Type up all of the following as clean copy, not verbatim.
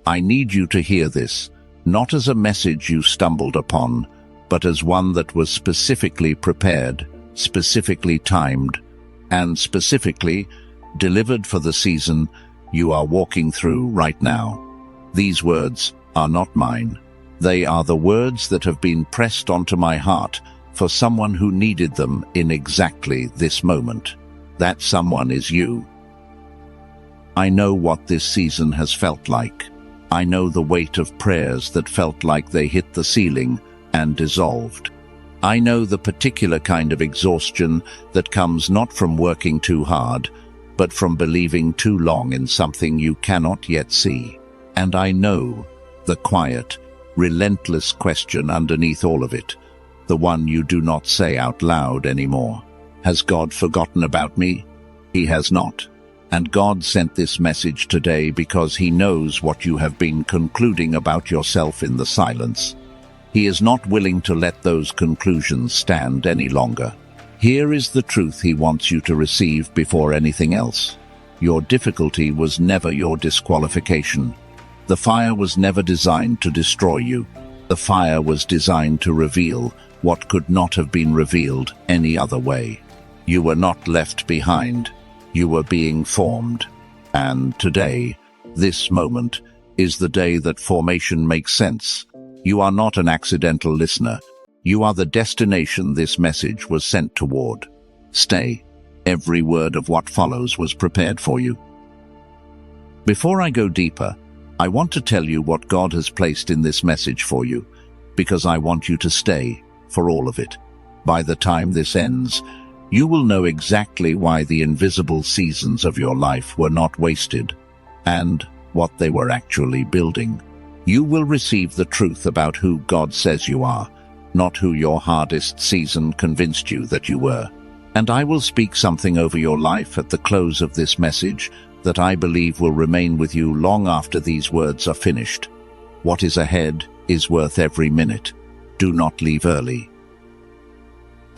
I need you to hear this, not as a message you stumbled upon, but as one that was specifically prepared, specifically timed, and specifically delivered for the season you are walking through right now. These words are not mine. They are the words that have been pressed onto my heart for someone who needed them in exactly this moment. That someone is you. I know what this season has felt like. I know the weight of prayers that felt like they hit the ceiling and dissolved. I know the particular kind of exhaustion that comes not from working too hard, but from believing too long in something you cannot yet see. And I know the quiet, relentless question underneath all of it, the one you do not say out loud anymore. Has God forgotten about me? He has not. And God sent this message today because He knows what you have been concluding about yourself in the silence. He is not willing to let those conclusions stand any longer. Here is the truth He wants you to receive before anything else. Your difficulty was never your disqualification. The fire was never designed to destroy you. The fire was designed to reveal what could not have been revealed any other way. You were not left behind. You were being formed. And today, this moment, is the day that formation makes sense. You are not an accidental listener. You are the destination this message was sent toward. Stay. Every word of what follows was prepared for you. Before I go deeper, I want to tell you what God has placed in this message for you, because I want you to stay for all of it. By the time this ends, you will know exactly why the invisible seasons of your life were not wasted, and what they were actually building. You will receive the truth about who God says you are, not who your hardest season convinced you that you were. And I will speak something over your life at the close of this message that I believe will remain with you long after these words are finished. What is ahead is worth every minute. Do not leave early.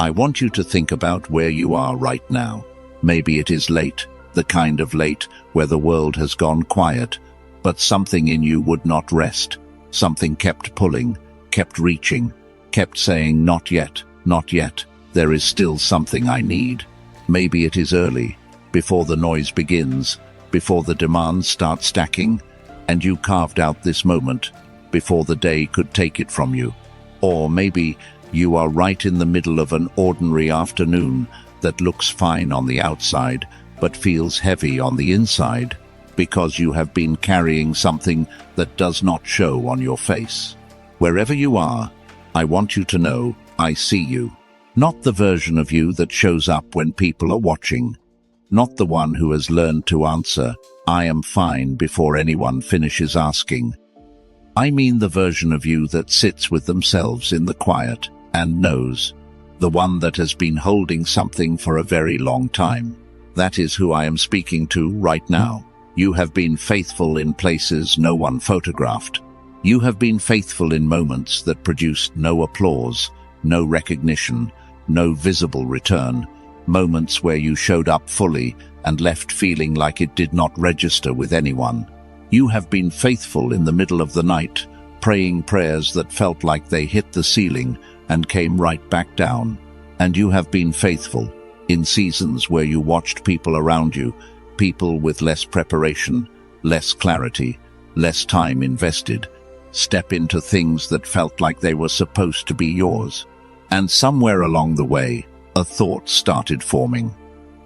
I want you to think about where you are right now. Maybe it is late, the kind of late where the world has gone quiet, but something in you would not rest. Something kept pulling, kept reaching, kept saying, not yet, not yet. There is still something I need. Maybe it is early, before the noise begins, before the demands start stacking, and you carved out this moment before the day could take it from you. Or maybe you are right in the middle of an ordinary afternoon that looks fine on the outside, but feels heavy on the inside, because you have been carrying something that does not show on your face. Wherever you are, I want you to know I see you. Not the version of you that shows up when people are watching. Not the one who has learned to answer, I am fine, before anyone finishes asking. I mean the version of you that sits with themselves in the quiet and knows. The one that has been holding something for a very long time. That is who I am speaking to right now. You have been faithful in places no one photographed. You have been faithful in moments that produced no applause, no recognition, no visible return. Moments where you showed up fully and left feeling like it did not register with anyone. You have been faithful in the middle of the night, praying prayers that felt like they hit the ceiling and came right back down. And you have been faithful in seasons where you watched people around you, people with less preparation, less clarity, less time invested, step into things that felt like they were supposed to be yours. And somewhere along the way, a thought started forming.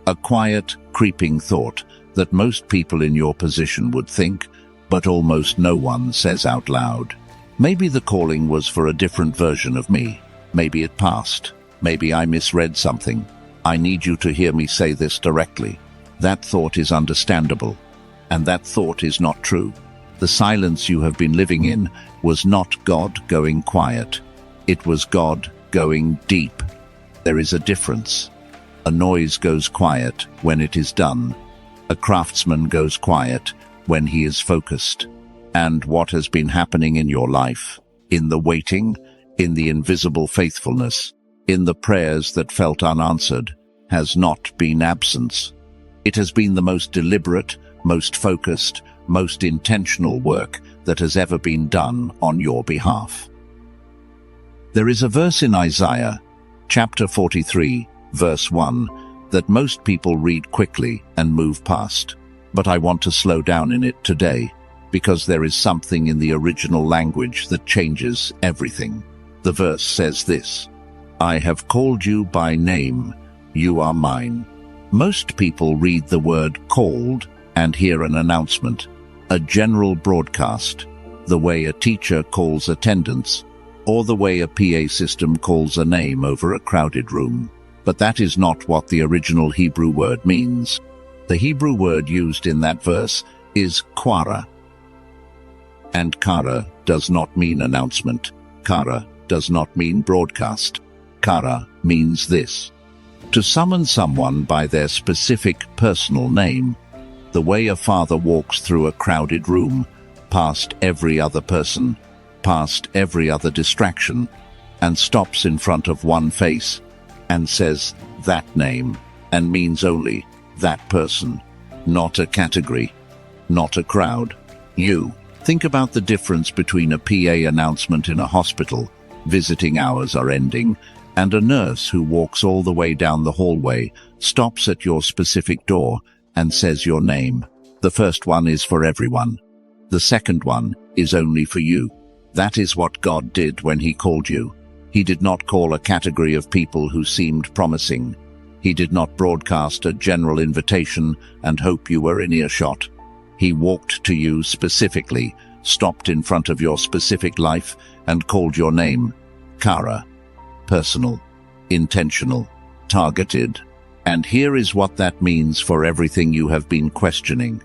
A quiet, creeping thought that most people in your position would think, but almost no one says out loud. Maybe the calling was for a different version of me. Maybe it passed. Maybe I misread something. I need you to hear me say this directly. That thought is understandable, and that thought is not true. The silence you have been living in was not God going quiet. It was God going deep. There is a difference. A noise goes quiet when it is done. A craftsman goes quiet when he is focused. And what has been happening in your life, in the waiting, in the invisible faithfulness, in the prayers that felt unanswered, has not been absence. It has been the most deliberate, most focused, most intentional work that has ever been done on your behalf. There is a verse in Isaiah, chapter 43, verse 1, that most people read quickly and move past. But I want to slow down in it today, because there is something in the original language that changes everything. The verse says this: "I have called you by name, you are mine." Most people read the word "called" and hear an announcement, a general broadcast, the way a teacher calls attendance, or the way a PA system calls a name over a crowded room. But that is not what the original Hebrew word means. The Hebrew word used in that verse is kara. And kara does not mean announcement. Kara does not mean broadcast. Kara means this: to summon someone by their specific personal name, the way a father walks through a crowded room, past every other person, past every other distraction, and stops in front of one face and says that name, and means only that person, not a category, not a crowd. You. Think about the difference between a PA announcement in a hospital, visiting hours are ending, and a nurse who walks all the way down the hallway, stops at your specific door, and says your name. The first one is for everyone. The second one is only for you. That is what God did when He called you. He did not call a category of people who seemed promising. He did not broadcast a general invitation and hope you were in earshot. He walked to you specifically, stopped in front of your specific life, and called your name. Kara. Personal. Intentional. Targeted. And here is what that means for everything you have been questioning.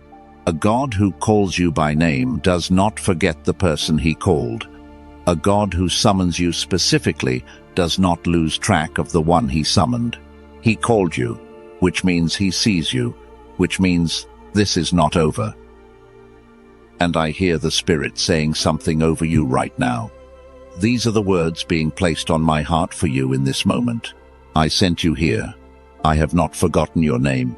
A God who calls you by name does not forget the person He called. A God who summons you specifically does not lose track of the one He summoned. He called you, which means He sees you, which means this is not over. And I hear the Spirit saying something over you right now. These are the words being placed on my heart for you in this moment. I sent you here. I have not forgotten your name.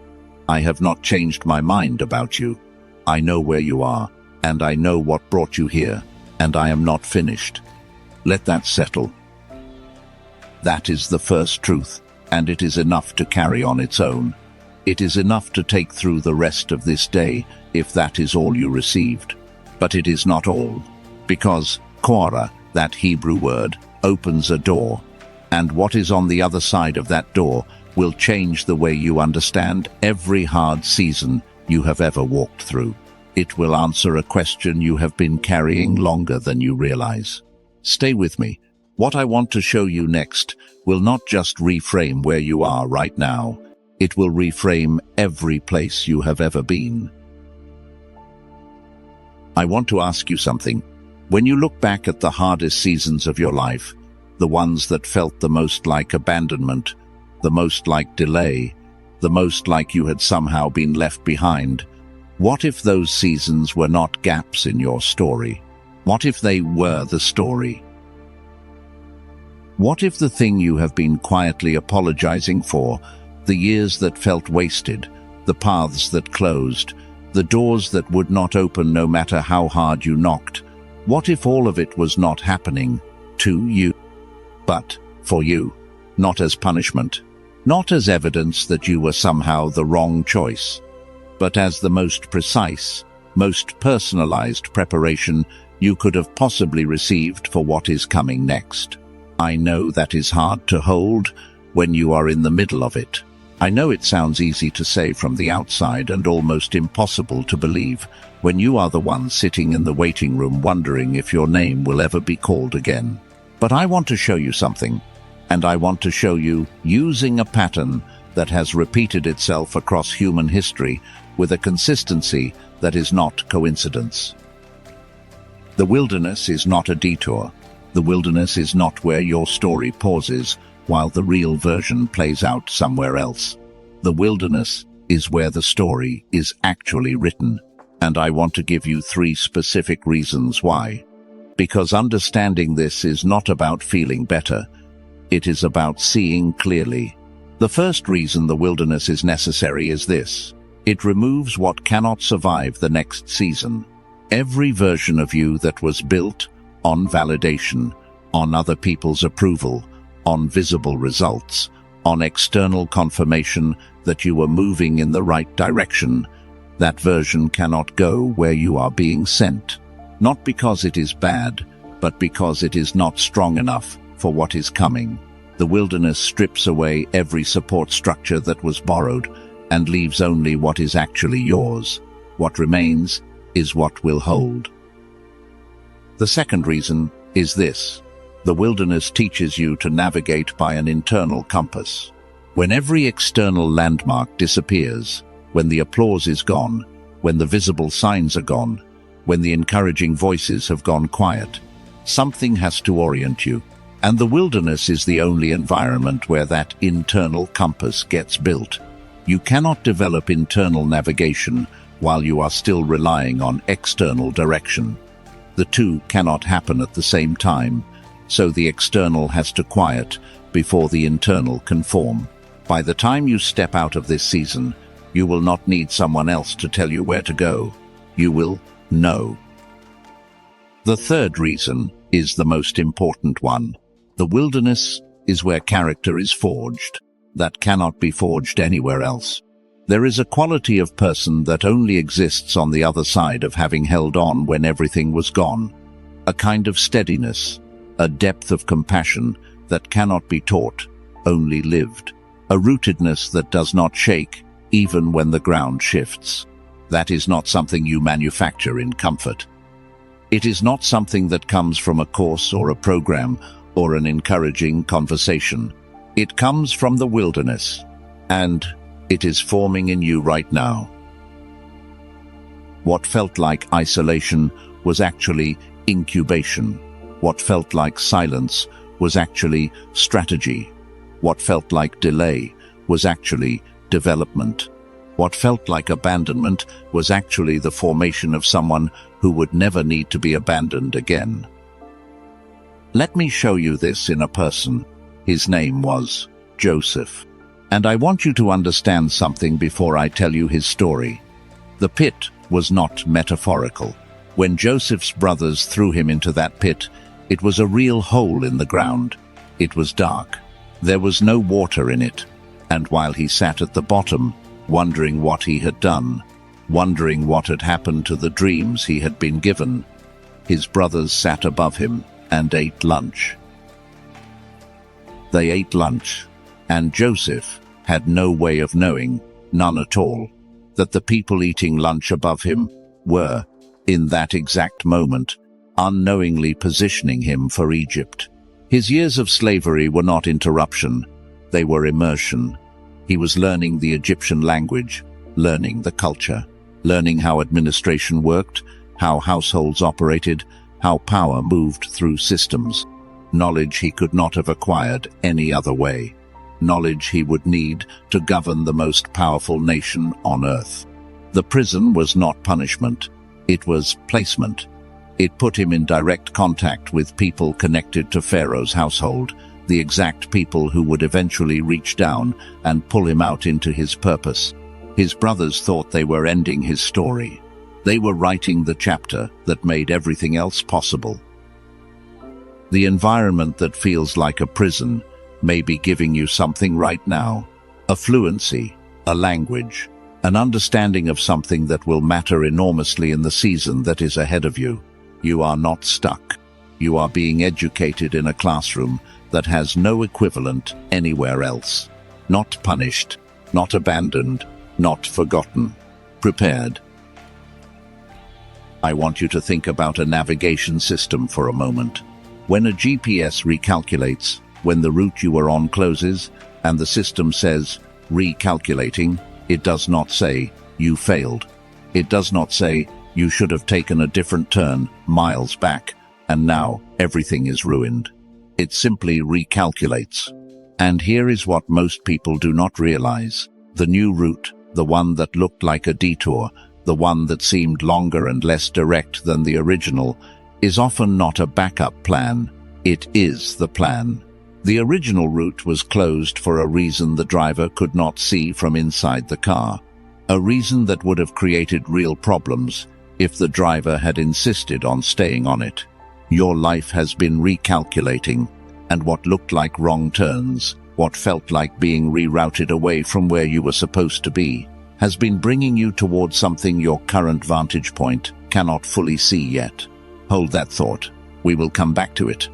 I have not changed my mind about you. I know where you are, and I know what brought you here, and I am not finished. Let that settle. That is the first truth, and it is enough to carry on its own. It is enough to take through the rest of this day, if that is all you received. But it is not all, because Korah, that Hebrew word, opens a door, and what is on the other side of that door will change the way you understand every hard season you have ever walked through. It will answer a question you have been carrying longer than you realize. Stay with me. What I want to show you next will not just reframe where you are right now. It will reframe every place you have ever been. I want to ask you something. When you look back at the hardest seasons of your life, the ones that felt the most like abandonment, the most like delay, the most like you had somehow been left behind, what if those seasons were not gaps in your story? What if they were the story? What if the thing you have been quietly apologizing for, the years that felt wasted, the paths that closed, the doors that would not open no matter how hard you knocked, what if all of it was not happening to you, but for you, not as punishment, not as evidence that you were somehow the wrong choice, but as the most precise, most personalized preparation you could have possibly received for what is coming next? I know that is hard to hold when you are in the middle of it. I know it sounds easy to say from the outside and almost impossible to believe when you are the one sitting in the waiting room wondering if your name will ever be called again. But I want to show you something, and I want to show you using a pattern that has repeated itself across human history with a consistency that is not coincidence. The wilderness is not a detour. The wilderness is not where your story pauses while the real version plays out somewhere else. The wilderness is where the story is actually written, and I want to give you 3 specific reasons why. Because understanding this is not about feeling better, it is about seeing clearly. The first reason the wilderness is necessary is this: It removes what cannot survive the next season. Every version of you that was built on validation, on other people's approval, on visible results, on external confirmation that you were moving in the right direction, that version cannot go where you are being sent. Not because it is bad, but because it is not strong enough for what is coming. The wilderness strips away every support structure that was borrowed and leaves only what is actually yours. What remains is what will hold. The second reason is this. The wilderness teaches you to navigate by an internal compass. When every external landmark disappears, when the applause is gone, when the visible signs are gone, when the encouraging voices have gone quiet, something has to orient you. And the wilderness is the only environment where that internal compass gets built. You cannot develop internal navigation while you are still relying on external direction. The two cannot happen at the same time, so the external has to quiet before the internal can form. By the time you step out of this season, you will not need someone else to tell you where to go. You will know. The third reason is the most important one. The wilderness is where character is forged, that cannot be forged anywhere else. There is a quality of person that only exists on the other side of having held on when everything was gone. A kind of steadiness, a depth of compassion that cannot be taught, only lived. A rootedness that does not shake, even when the ground shifts. That is not something you manufacture in comfort. It is not something that comes from a course or a program or an encouraging conversation. It comes from the wilderness, and it is forming in you right now. What felt like isolation was actually incubation. What felt like silence was actually strategy. What felt like delay was actually development. What felt like abandonment was actually the formation of someone who would never need to be abandoned again. Let me show you this in a person. His name was Joseph. And I want you to understand something before I tell you his story. The pit was not metaphorical. When Joseph's brothers threw him into that pit, it was a real hole in the ground. It was dark. There was no water in it. And while he sat at the bottom, wondering what he had done, wondering what had happened to the dreams he had been given, his brothers sat above him and ate lunch. They ate lunch, and Joseph had no way of knowing, none at all, that the people eating lunch above him were, in that exact moment, unknowingly positioning him for Egypt. His years of slavery were not interruption, they were immersion. He was learning the Egyptian language, learning the culture, learning how administration worked, how households operated, how power moved through systems. Knowledge he could not have acquired any other way. Knowledge he would need to govern the most powerful nation on earth. The prison was not punishment, it was placement. It put him in direct contact with people connected to Pharaoh's household, the exact people who would eventually reach down and pull him out into his purpose. His brothers thought they were ending his story. They were writing the chapter that made everything else possible. The environment that feels like a prison may be giving you something right now. A fluency, a language, an understanding of something that will matter enormously in the season that is ahead of you. You are not stuck. You are being educated in a classroom that has no equivalent anywhere else. Not punished, not abandoned, not forgotten. Prepared. I want you to think about a navigation system for a moment. When a GPS recalculates, when the route you were on closes, and the system says, recalculating, it does not say, you failed. It does not say, you should have taken a different turn miles back, and now everything is ruined. It simply recalculates. And here is what most people do not realize. The new route, the one that looked like a detour, the one that seemed longer and less direct than the original, is often not a backup plan. It is the plan. The original route was closed for a reason the driver could not see from inside the car. A reason that would have created real problems if the driver had insisted on staying on it. Your life has been recalculating, and what looked like wrong turns, what felt like being rerouted away from where you were supposed to be, has been bringing you towards something your current vantage point cannot fully see yet. Hold that thought. We will come back to it.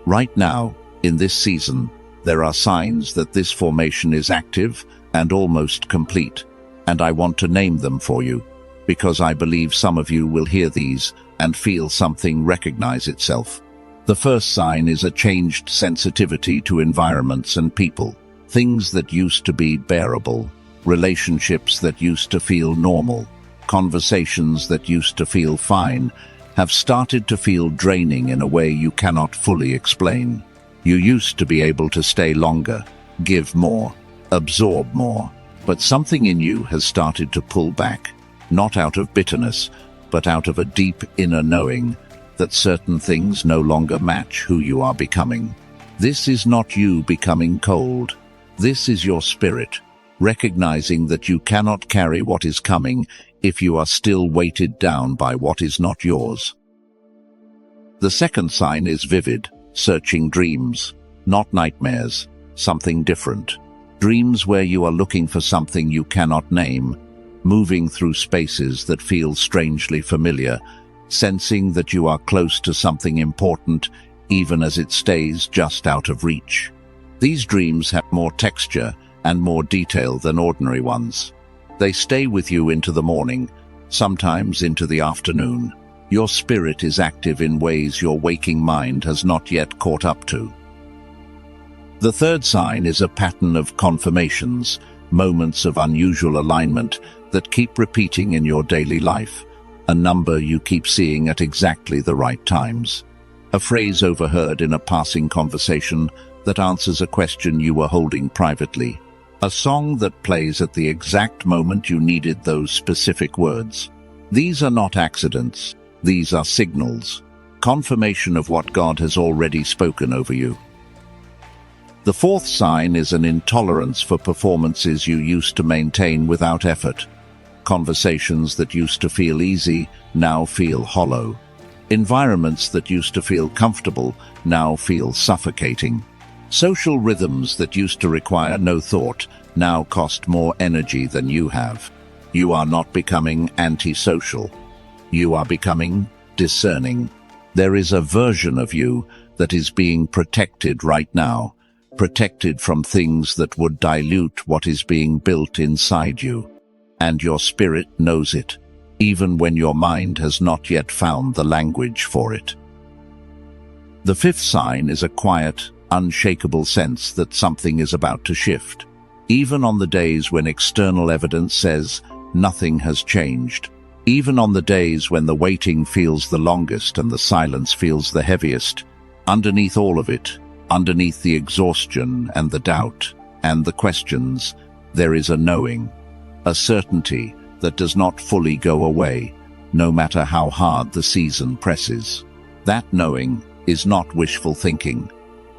Right now, in this season, there are signs that this formation is active and almost complete, and I want to name them for you, because I believe some of you will hear these and feel something recognize itself. The first sign is a changed sensitivity to environments and people. Things that used to be bearable, relationships that used to feel normal, conversations that used to feel fine, have started to feel draining in a way you cannot fully explain. You used to be able to stay longer, give more, absorb more, but something in you has started to pull back, not out of bitterness, but out of a deep inner knowing that certain things no longer match who you are becoming. This is not you becoming cold. This is your spirit, recognizing that you cannot carry what is coming if you are still weighted down by what is not yours. The second sign is vivid, searching dreams, not nightmares, something different. Dreams where you are looking for something you cannot name, moving through spaces that feel strangely familiar, sensing that you are close to something important even as it stays just out of reach. These dreams have more texture and more detail than ordinary ones. They stay with you into the morning, sometimes into the afternoon. Your spirit is active in ways your waking mind has not yet caught up to. The third sign is a pattern of confirmations, moments of unusual alignment that keep repeating in your daily life, a number you keep seeing at exactly the right times, a phrase overheard in a passing conversation that answers a question you were holding privately, a song that plays at the exact moment you needed those specific words. These are not accidents, these are signals, confirmation of what God has already spoken over you. The fourth sign is an intolerance for performances you used to maintain without effort. Conversations that used to feel easy now feel hollow. Environments that used to feel comfortable now feel suffocating. Social rhythms that used to require no thought now cost more energy than you have. You are not becoming antisocial. You are becoming discerning. There is a version of you that is being protected right now, protected from things that would dilute what is being built inside you. And your spirit knows it, even when your mind has not yet found the language for it. The fifth sign is a quiet, unshakable sense that something is about to shift. Even on the days when external evidence says nothing has changed, even on the days when the waiting feels the longest and the silence feels the heaviest, underneath all of it, underneath the exhaustion and the doubt and the questions, there is a knowing, a certainty that does not fully go away, no matter how hard the season presses. That knowing is not wishful thinking.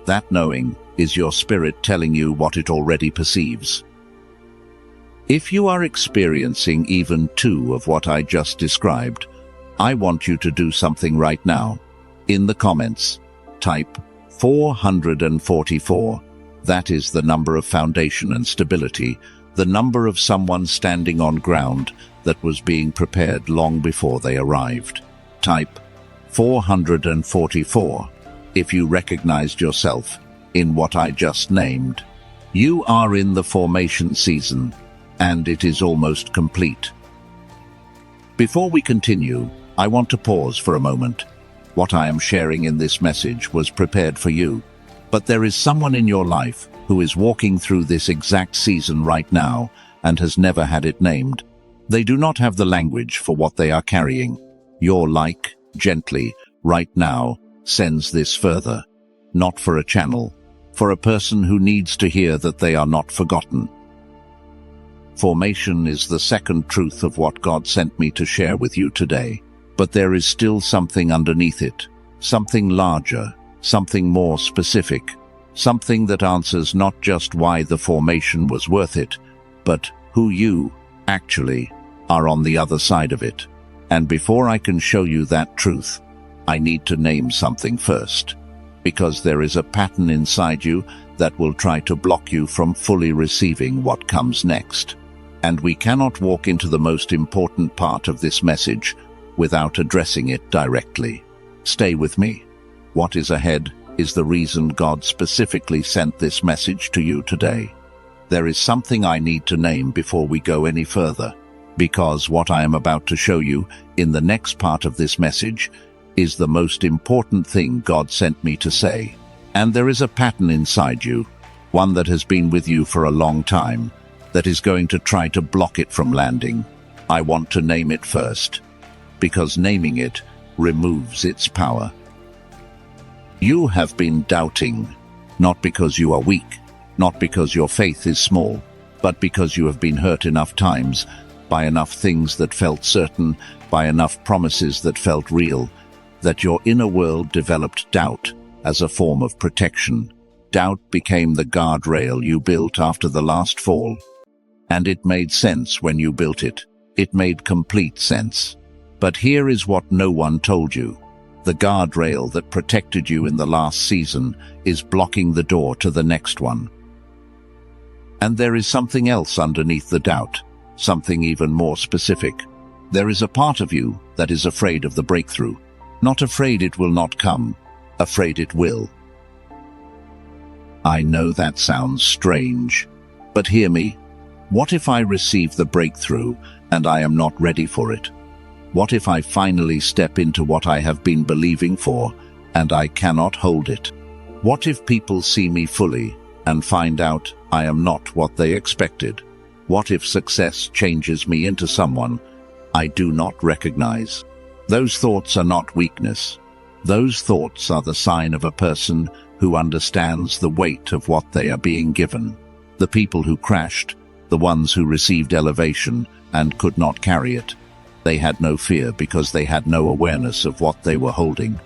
That knowing is your spirit telling you what it already perceives. If you are experiencing even two of what I just described, I want you to do something right now. In the comments, type 444. That is the number of foundation and stability, the number of someone standing on ground that was being prepared long before they arrived. Type 444 if you recognized yourself in what I just named. You are in the formation season, and it is almost complete. Before we continue, I want to pause for a moment. What I am sharing in this message was prepared for you, but there is someone in your life who is walking through this exact season right now and has never had it named. They do not have the language for what they are carrying. Your like, gently, right now, sends this further, not for a channel, for a person who needs to hear that they are not forgotten. Formation is the second truth of what God sent me to share with you today, but there is still something underneath it, something larger, something more specific, something that answers not just why the formation was worth it, but who you, actually, are on the other side of it. And before I can show you that truth, I need to name something first, because there is a pattern inside you that will try to block you from fully receiving what comes next. And we cannot walk into the most important part of this message without addressing it directly. Stay with me. What is ahead is the reason God specifically sent this message to you today. There is something I need to name before we go any further, because what I am about to show you in the next part of this message is the most important thing God sent me to say. And there is a pattern inside you, one that has been with you for a long time, that is going to try to block it from landing. I want to name it first, because naming it removes its power. You have been doubting, not because you are weak, not because your faith is small, but because you have been hurt enough times, by enough things that felt certain, by enough promises that felt real, that your inner world developed doubt as a form of protection. Doubt became the guardrail you built after the last fall. And it made sense when you built it. It made complete sense. But here is what no one told you. The guardrail that protected you in the last season is blocking the door to the next one. And there is something else underneath the doubt, something even more specific. There is a part of you that is afraid of the breakthrough. Not afraid it will not come, afraid it will. I know that sounds strange, but hear me. What if I receive the breakthrough and I am not ready for it? What if I finally step into what I have been believing for and I cannot hold it? What if people see me fully and find out I am not what they expected? What if success changes me into someone I do not recognize? Those thoughts are not weakness. Those thoughts are the sign of a person who understands the weight of what they are being given. The people who crashed, the ones who received elevation and could not carry it. They had no fear because they had no awareness of what they were holding.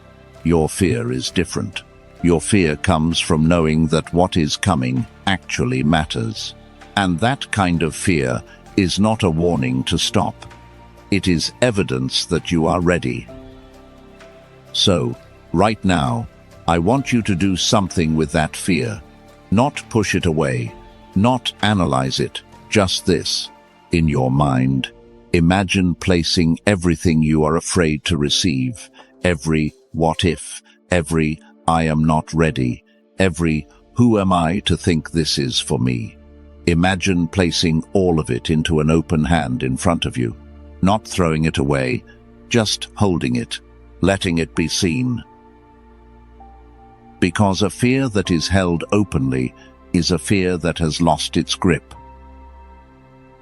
Your fear is different. Your fear comes from knowing that what is coming actually matters. And that kind of fear is not a warning to stop. It is evidence that you are ready. So, right now, I want you to do something with that fear. Not push it away, not analyze it, just this. In your mind, imagine placing everything you are afraid to receive, every what if, every I am not ready, every who am I to think this is for me. Imagine placing all of it into an open hand in front of you, not throwing it away, just holding it, letting it be seen. Because a fear that is held openly is a fear that has lost its grip.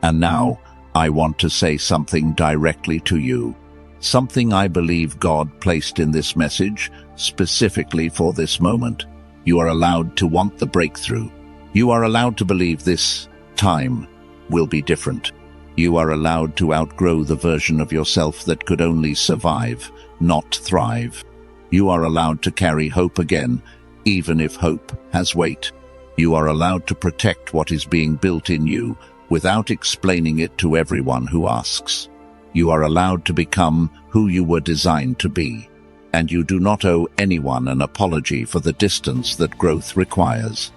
And now, I want to say something directly to you, something I believe God placed in this message specifically for this moment. You are allowed to want the breakthrough. You are allowed to believe this time will be different. You are allowed to outgrow the version of yourself that could only survive, not thrive. You are allowed to carry hope again, even if hope has weight. You are allowed to protect what is being built in you without explaining it to everyone who asks. You are allowed to become who you were designed to be, and you do not owe anyone an apology for the distance that growth requires.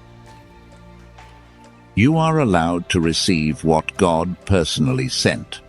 You are allowed to receive what God personally sent.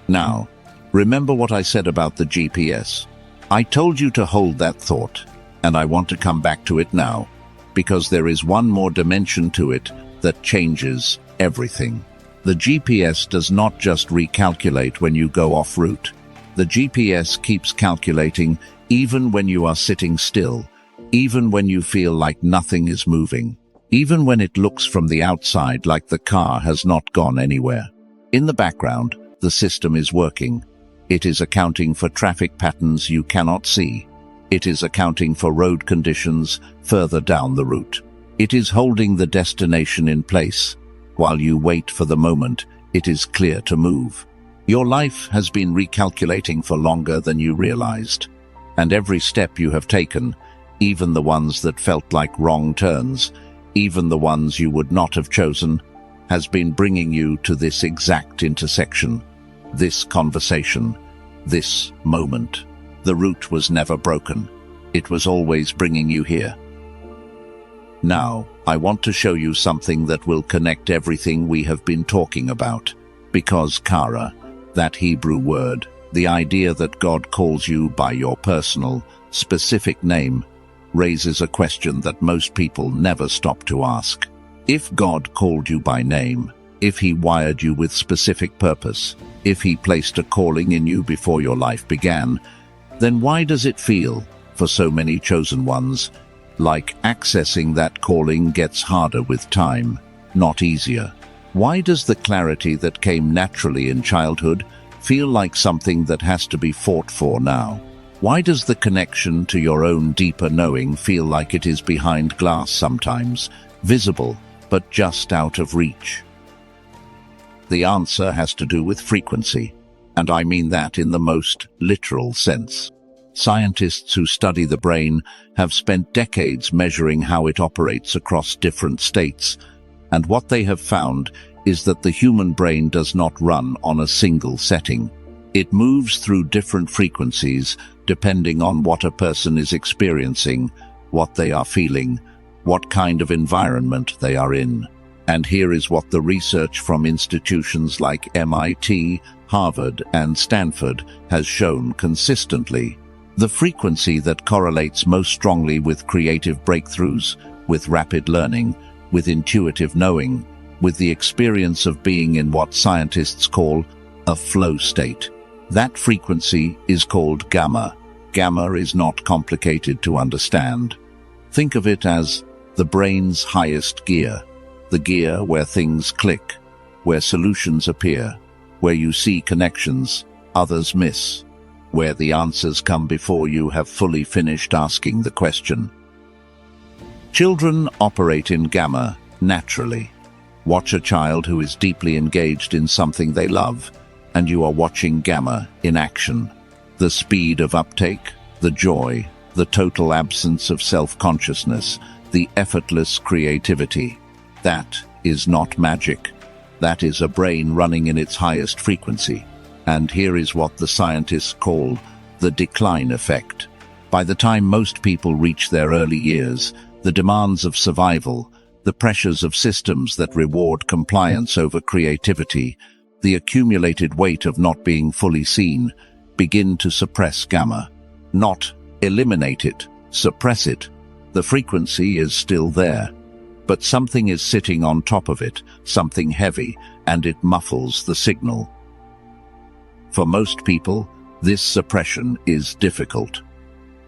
Now, remember what I said about the GPS. I told you to hold that thought, and I want to come back to it now, because there is one more dimension to it that changes everything. The GPS does not just recalculate when you go off route. The GPS keeps calculating even when you are sitting still, even when you feel like nothing is moving, even when it looks from the outside like the car has not gone anywhere. In the background, the system is working. It is accounting for traffic patterns you cannot see. It is accounting for road conditions further down the route. It is holding the destination in place. While you wait for the moment, it is clear to move. Your life has been recalculating for longer than you realized. And every step you have taken, even the ones that felt like wrong turns, even the ones you would not have chosen, has been bringing you to this exact intersection, this conversation, this moment. The route was never broken. It was always bringing you here. Now, I want to show you something that will connect everything we have been talking about. Because Kara, that Hebrew word, the idea that God calls you by your personal, specific name, raises a question that most people never stop to ask. If God called you by name, if he wired you with specific purpose, if he placed a calling in you before your life began, then why does it feel, for so many chosen ones, like accessing that calling gets harder with time, not easier? Why does the clarity that came naturally in childhood feel like something that has to be fought for now? Why does the connection to your own deeper knowing feel like it is behind glass sometimes, visible, but just out of reach? The answer has to do with frequency, and I mean that in the most literal sense. Scientists who study the brain have spent decades measuring how it operates across different states, and what they have found is that the human brain does not run on a single setting. It moves through different frequencies depending on what a person is experiencing, what they are feeling, what kind of environment they are in. And here is what the research from institutions like MIT, Harvard, and Stanford has shown consistently. The frequency that correlates most strongly with creative breakthroughs, with rapid learning, with intuitive knowing, with the experience of being in what scientists call a flow state. That frequency is called gamma. Gamma is not complicated to understand. Think of it as the brain's highest gear, the gear where things click, where solutions appear, where you see connections others miss, where the answers come before you have fully finished asking the question. Children operate in gamma naturally. Watch a child who is deeply engaged in something they love, and you are watching gamma in action. The speed of uptake, the joy, the total absence of self-consciousness, the effortless creativity. That is not magic. That is a brain running in its highest frequency. And here is what the scientists call the decline effect. By the time most people reach their early years, the demands of survival, the pressures of systems that reward compliance over creativity, the accumulated weight of not being fully seen, begin to suppress gamma. Not eliminate it, suppress it. The frequency is still there, but something is sitting on top of it, something heavy, and it muffles the signal. For most people, this suppression is difficult.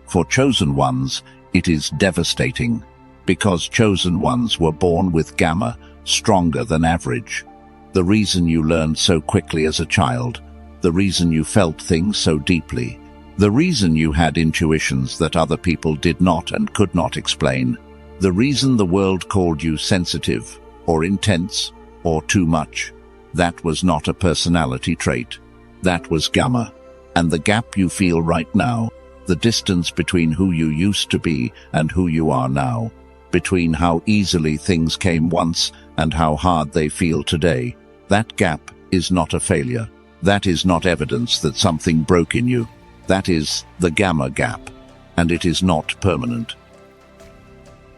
For chosen ones, it is devastating, because chosen ones were born with gamma stronger than average. The reason you learned so quickly as a child, the reason you felt things so deeply, the reason you had intuitions that other people did not and could not explain, the reason the world called you sensitive, or intense, or too much, that was not a personality trait. That was gamma. And the gap you feel right now, the distance between who you used to be and who you are now, between how easily things came once and how hard they feel today, that gap is not a failure. That is not evidence that something broke in you. That is the gamma gap, and it is not permanent.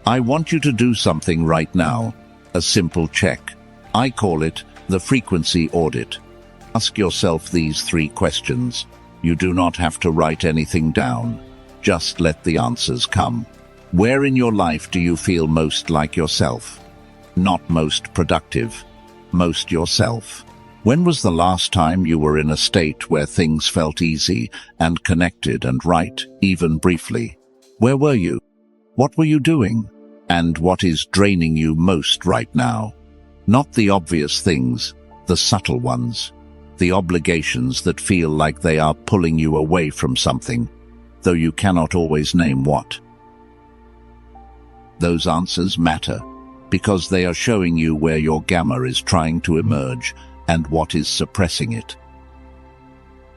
I want you to do something right now, a simple check. I call it the frequency audit. Ask yourself these 3 questions. You do not have to write anything down. Just let the answers come. Where in your life do you feel most like yourself? Not most productive, most yourself. When was the last time you were in a state where things felt easy and connected and right, even briefly? Where were you? What were you doing? And what is draining you most right now? Not the obvious things, the subtle ones. The obligations that feel like they are pulling you away from something, though you cannot always name what. Those answers matter, because they are showing you where your gamma is trying to emerge and what is suppressing it.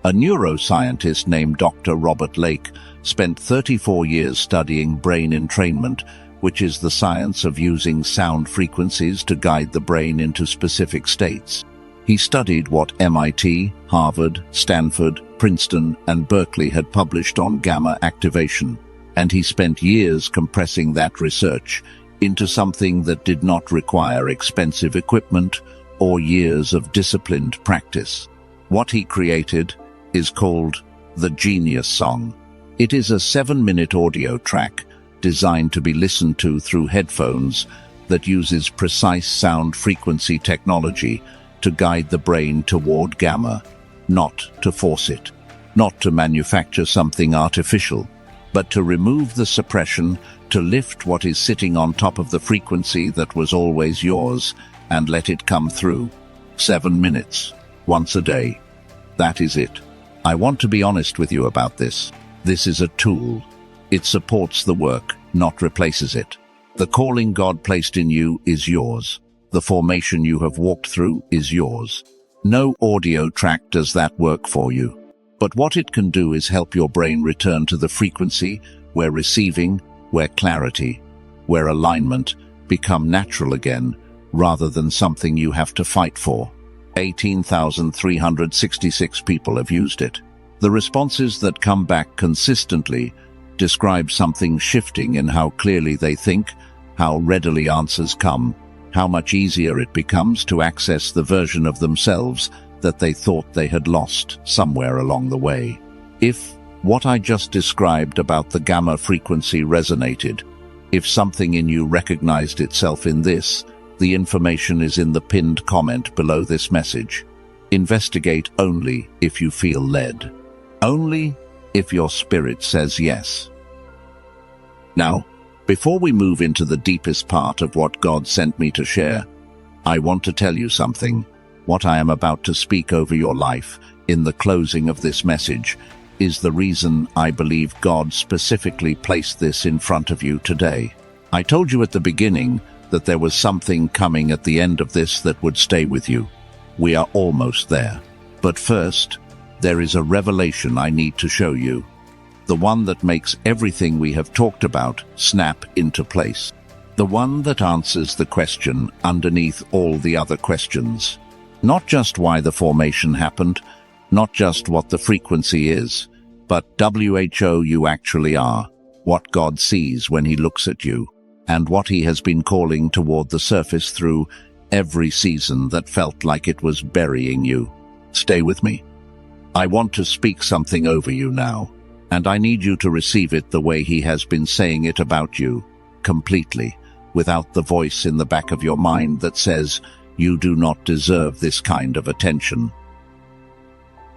A neuroscientist named Dr. Robert Lake spent 34 years studying brain entrainment, which is the science of using sound frequencies to guide the brain into specific states. He studied what MIT, Harvard, Stanford, Princeton, and Berkeley had published on gamma activation, and he spent years compressing that research into something that did not require expensive equipment or years of disciplined practice. What he created is called the Genius Song. It is a 7-minute audio track designed to be listened to through headphones that uses precise sound frequency technology to guide the brain toward gamma, not to force it, not to manufacture something artificial, but to remove the suppression, to lift what is sitting on top of the frequency that was always yours and let it come through. 7 minutes, once a day. That is it. I want to be honest with you about this. This is a tool. It supports the work, not replaces it. The calling God placed in you is yours. The formation you have walked through is yours. No audio track does that work for you. But what it can do is help your brain return to the frequency where receiving, where clarity, where alignment become natural again, rather than something you have to fight for. 18,366 people have used it. The responses that come back consistently describe something shifting in how clearly they think, how readily answers come, how much easier it becomes to access the version of themselves that they thought they had lost somewhere along the way. If what I just described about the gamma frequency resonated, if something in you recognized itself in this, the information is in the pinned comment below this message. Investigate only if you feel led. Only if your spirit says yes. Now, before we move into the deepest part of what God sent me to share, I want to tell you something. What I am about to speak over your life in the closing of this message is the reason I believe God specifically placed this in front of you today. I told you at the beginning that there was something coming at the end of this that would stay with you. We are almost there. But first, there is a revelation I need to show you. The one that makes everything we have talked about snap into place. The one that answers the question underneath all the other questions. Not just why the formation happened, not just what the frequency is, but who you actually are, what God sees when He looks at you, and what He has been calling toward the surface through every season that felt like it was burying you. Stay with me. I want to speak something over you now, and I need you to receive it the way He has been saying it about you, completely, without the voice in the back of your mind that says, you do not deserve this kind of attention.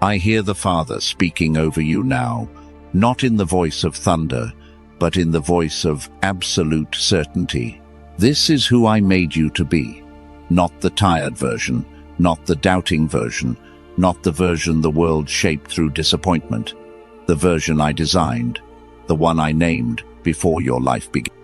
I hear the Father speaking over you now, not in the voice of thunder, but in the voice of absolute certainty. This is who I made you to be, not the tired version, not the doubting version, not the version the world shaped through disappointment, the version I designed, the one I named before your life began.